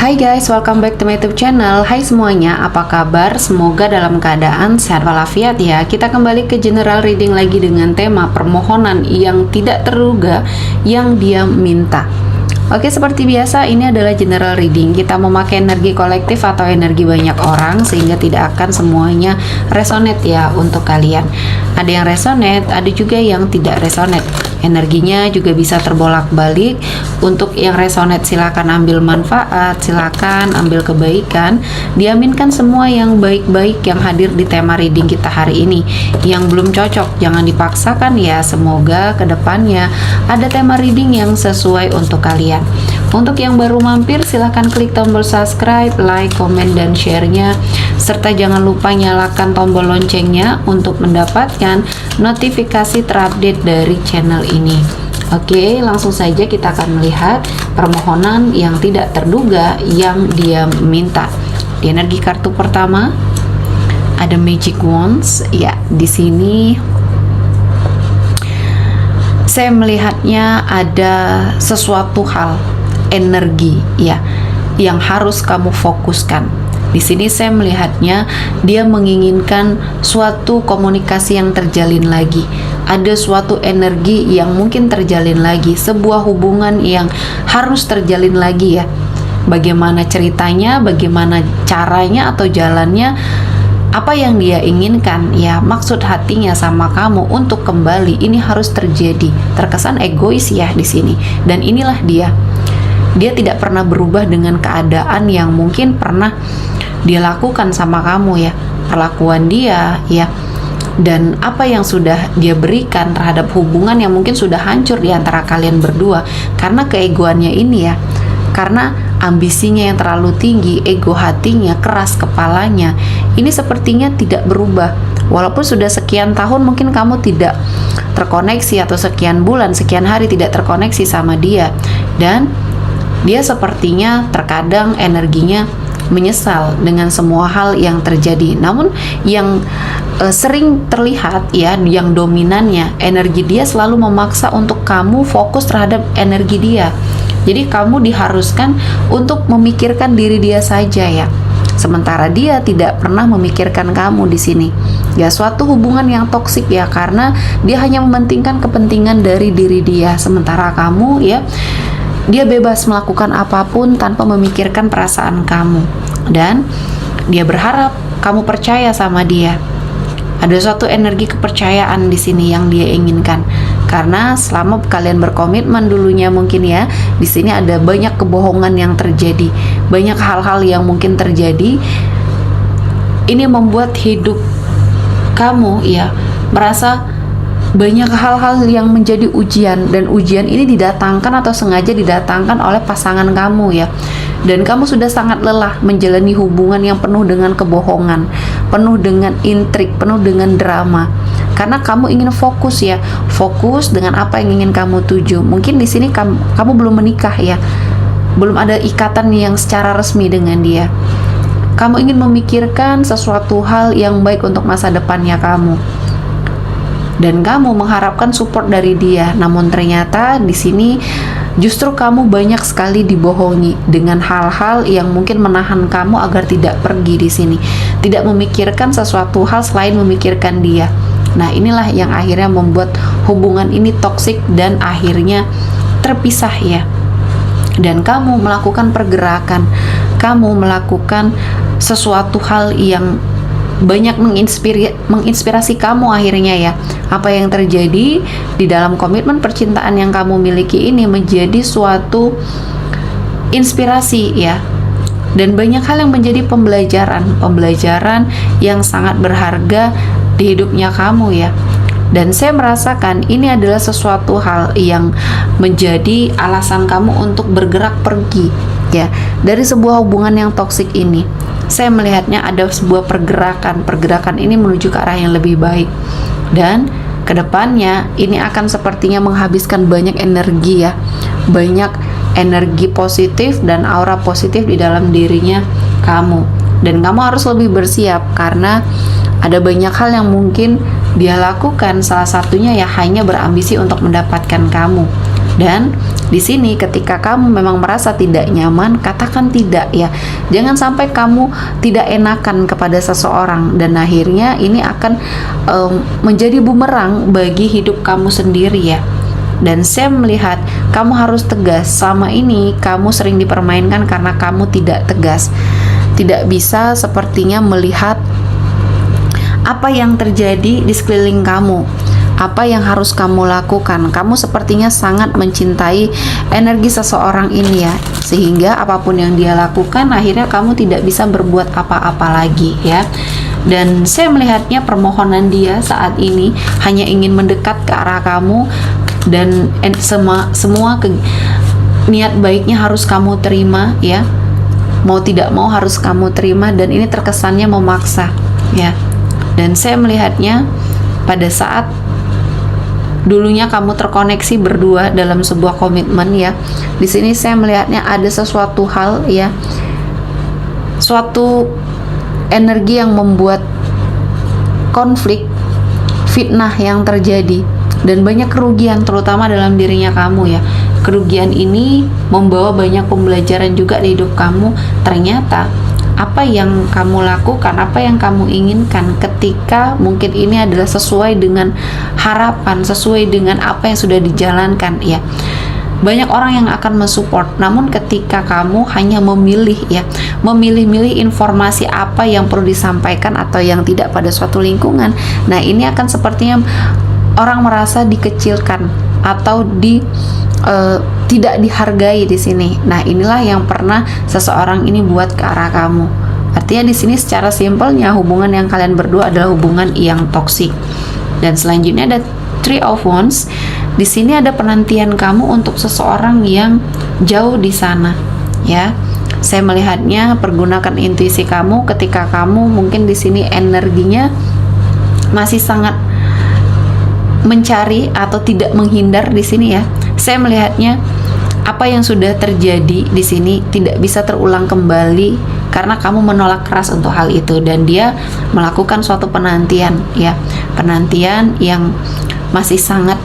Hai guys, welcome back to my YouTube channel. Hai semuanya, apa kabar? Semoga dalam keadaan sehat walafiat ya. Kita kembali ke general reading lagi dengan tema permohonan yang tidak terduga yang dia minta. Oke, seperti biasa ini adalah general reading. Kita memakai energi kolektif atau energi banyak orang sehingga tidak akan semuanya resonate ya untuk kalian. Ada yang resonate, ada juga yang tidak resonate. Energinya juga bisa terbolak-balik. Untuk yang resonate silakan ambil manfaat, silakan ambil kebaikan. Diaminkan semua yang baik-baik yang hadir di tema reading kita hari ini. Yang belum cocok jangan dipaksakan ya. Semoga kedepannya ada tema reading yang sesuai untuk kalian. Untuk yang baru mampir silahkan klik tombol subscribe, like, komen, dan share-nya. Serta jangan lupa nyalakan tombol loncengnya untuk mendapatkan notifikasi terupdate dari channel ini. Oke, langsung saja kita akan melihat permohonan yang tidak terduga yang dia minta. Di energi kartu pertama ada Magic Wands. Ya, di sini saya melihatnya ada sesuatu hal energi ya yang harus kamu fokuskan. Di sini saya melihatnya dia menginginkan suatu komunikasi yang terjalin lagi. Ada suatu energi yang mungkin terjalin lagi, sebuah hubungan yang harus terjalin lagi ya. Bagaimana ceritanya, bagaimana caranya atau jalannya, apa yang dia inginkan ya, maksud hatinya sama kamu untuk kembali ini harus terjadi. Terkesan egois ya di sini. Dan inilah dia tidak pernah berubah dengan keadaan yang mungkin pernah dia lakukan sama kamu ya, perlakuan dia ya, dan apa yang sudah dia berikan terhadap hubungan yang mungkin sudah hancur di antara kalian berdua karena keegoannya ini ya, karena ambisinya yang terlalu tinggi, ego hatinya, keras kepalanya, ini sepertinya tidak berubah. Walaupun sudah sekian tahun mungkin kamu tidak terkoneksi atau sekian bulan, sekian hari tidak terkoneksi sama dia, dan dia sepertinya terkadang energinya menyesal dengan semua hal yang terjadi. Namun yang sering terlihat ya, yang dominannya energi dia selalu memaksa untuk kamu fokus terhadap energi dia. Jadi kamu diharuskan untuk memikirkan diri dia saja ya. Sementara dia tidak pernah memikirkan kamu di sini. Ya, suatu hubungan yang toksik ya, karena dia hanya mementingkan kepentingan dari diri dia. Sementara kamu ya, dia bebas melakukan apapun tanpa memikirkan perasaan kamu. Dan dia berharap kamu percaya sama dia. Ada suatu energi kepercayaan di sini yang dia inginkan. Karena selama kalian berkomitmen dulunya mungkin ya, di sini ada banyak kebohongan yang terjadi, banyak hal-hal yang mungkin terjadi. Ini membuat hidup kamu ya merasa banyak hal-hal yang menjadi ujian, dan ujian ini didatangkan atau sengaja didatangkan oleh pasangan kamu ya. Dan kamu sudah sangat lelah menjalani hubungan yang penuh dengan kebohongan, penuh dengan intrik, penuh dengan drama. Karena kamu ingin fokus ya, fokus dengan apa yang ingin kamu tuju. Mungkin di sini kamu belum menikah ya, belum ada ikatan yang secara resmi dengan dia. Kamu ingin memikirkan sesuatu hal yang baik untuk masa depannya kamu. Dan kamu mengharapkan support dari dia, namun ternyata di sini justru kamu banyak sekali dibohongi dengan hal-hal yang mungkin menahan kamu agar tidak pergi di sini, tidak memikirkan sesuatu hal selain memikirkan dia. Nah, inilah yang akhirnya membuat hubungan ini toksik dan akhirnya terpisah ya. Dan kamu melakukan pergerakan, kamu melakukan sesuatu hal yang banyak menginspirasi kamu akhirnya ya. Apa yang terjadi di dalam komitmen percintaan yang kamu miliki ini menjadi suatu inspirasi ya, dan banyak hal yang menjadi pembelajaran yang sangat berharga di hidupnya kamu ya. Dan saya merasakan ini adalah sesuatu hal yang menjadi alasan kamu untuk bergerak pergi ya dari sebuah hubungan yang toksik ini. Saya melihatnya ada sebuah pergerakan ini menuju ke arah yang lebih baik, dan kedepannya ini akan sepertinya menghabiskan banyak energi ya, banyak energi positif dan aura positif di dalam dirinya kamu. Dan kamu harus lebih bersiap karena ada banyak hal yang mungkin dia lakukan, salah satunya ya hanya berambisi untuk mendapatkan kamu. Dan di sini ketika kamu memang merasa tidak nyaman, katakan tidak ya. Jangan sampai kamu tidak enakan kepada seseorang dan akhirnya ini akan menjadi bumerang bagi hidup kamu sendiri ya. Dan saya melihat kamu harus tegas. Selama ini kamu sering dipermainkan karena kamu tidak tegas. Tidak bisa sepertinya melihat apa yang terjadi di sekeliling kamu, apa yang harus kamu lakukan. Kamu sepertinya sangat mencintai energi seseorang ini ya, sehingga apapun yang dia lakukan akhirnya kamu tidak bisa berbuat apa-apa lagi ya. Dan saya melihatnya permohonan dia saat ini hanya ingin mendekat ke arah kamu, dan semua niat baiknya harus kamu terima ya. Mau tidak mau harus kamu terima, dan ini terkesannya memaksa ya. Dan saya melihatnya pada saat dulunya kamu terkoneksi berdua dalam sebuah komitmen ya. Di sini saya melihatnya ada sesuatu hal ya, suatu energi yang membuat konflik, fitnah yang terjadi, dan banyak kerugian terutama dalam dirinya kamu ya. Kerugian ini membawa banyak pembelajaran juga di hidup kamu. Ternyata apa yang kamu lakukan, apa yang kamu inginkan ketika mungkin ini adalah sesuai dengan harapan, sesuai dengan apa yang sudah dijalankan ya. Banyak orang yang akan mensupport, namun ketika kamu hanya memilih ya, memilih-milih informasi apa yang perlu disampaikan atau yang tidak pada suatu lingkungan, nah ini akan sepertinya orang merasa dikecilkan atau tidak dihargai di sini. Nah, inilah yang pernah seseorang ini buat ke arah kamu. Artinya di sini secara simpelnya hubungan yang kalian berdua adalah hubungan yang toksik. Dan selanjutnya ada Three of Wands. Di sini ada penantian kamu untuk seseorang yang jauh di sana, ya. Saya melihatnya pergunakan intuisi kamu ketika kamu mungkin di sini energinya masih sangat mencari atau tidak menghindar di sini ya. Saya melihatnya apa yang sudah terjadi di sini tidak bisa terulang kembali karena kamu menolak keras untuk hal itu, dan dia melakukan suatu penantian ya, penantian yang masih sangat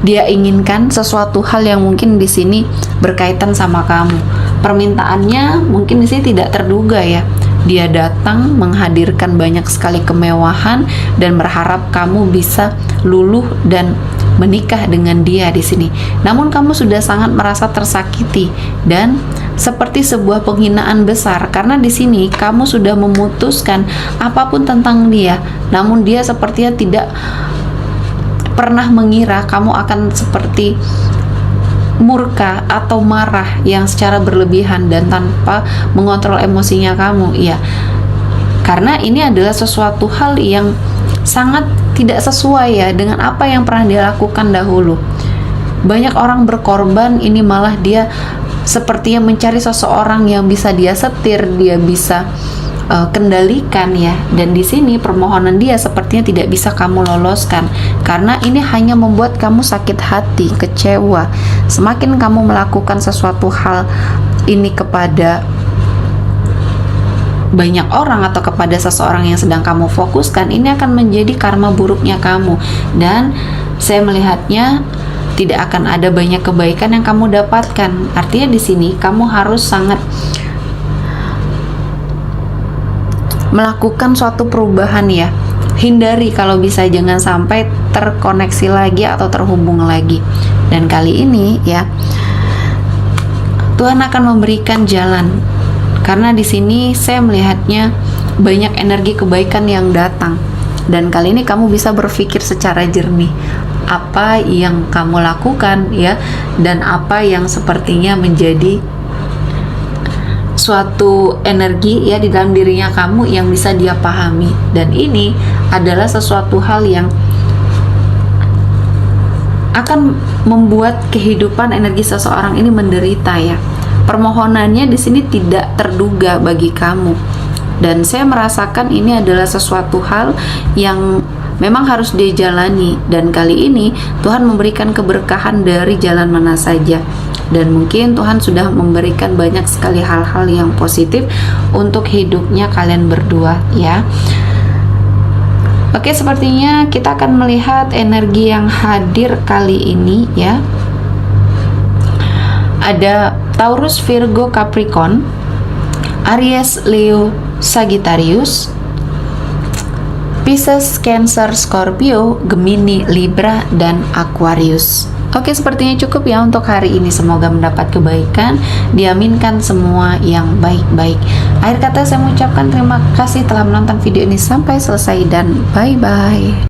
dia inginkan sesuatu hal yang mungkin di sini berkaitan sama kamu. Permintaannya mungkin di sini tidak terduga ya. Dia datang menghadirkan banyak sekali kemewahan dan berharap kamu bisa luluh dan menikah dengan dia di sini. Namun kamu sudah sangat merasa tersakiti dan seperti sebuah penghinaan besar karena di sini kamu sudah memutuskan apapun tentang dia. Namun dia sepertinya tidak pernah mengira kamu akan seperti murka atau marah yang secara berlebihan dan tanpa mengontrol emosinya kamu. Iya, karena ini adalah sesuatu hal yang sangat tidak sesuai ya dengan apa yang pernah dia lakukan dahulu. Banyak orang berkorban, ini malah dia sepertinya mencari seseorang yang bisa dia setir, dia bisa kendalikan ya. Dan di sini permohonan dia sepertinya tidak bisa kamu loloskan karena ini hanya membuat kamu sakit hati, kecewa. Semakin kamu melakukan sesuatu hal ini kepada banyak orang atau kepada seseorang yang sedang kamu fokuskan, ini akan menjadi karma buruknya kamu, dan saya melihatnya tidak akan ada banyak kebaikan yang kamu dapatkan. Artinya di sini kamu harus sangat melakukan suatu perubahan ya. Hindari kalau bisa, jangan sampai terkoneksi lagi atau terhubung lagi. Dan kali ini ya, Tuhan akan memberikan jalan. Karena di sini saya melihatnya banyak energi kebaikan yang datang. Dan kali ini kamu bisa berpikir secara jernih. Apa yang kamu lakukan ya, dan apa yang sepertinya menjadi suatu energi ya di dalam dirinya kamu yang bisa dia pahami. Dan ini adalah sesuatu hal yang akan membuat kehidupan energi seseorang ini menderita ya. Permohonannya di sini tidak terduga bagi kamu, dan saya merasakan ini adalah sesuatu hal yang memang harus dijalani. Dan kali ini Tuhan memberikan keberkahan dari jalan mana saja, dan mungkin Tuhan sudah memberikan banyak sekali hal-hal yang positif untuk hidupnya kalian berdua ya. Oke, sepertinya kita akan melihat energi yang hadir kali ini ya. Ada Taurus, Virgo, Capricorn, Aries, Leo, Sagittarius, Pisces, Cancer, Scorpio, Gemini, Libra, dan Aquarius. Oke, sepertinya cukup ya untuk hari ini. Semoga mendapat kebaikan, diaminkan semua yang baik-baik. Akhir kata saya mengucapkan terima kasih telah menonton video ini sampai selesai dan bye-bye.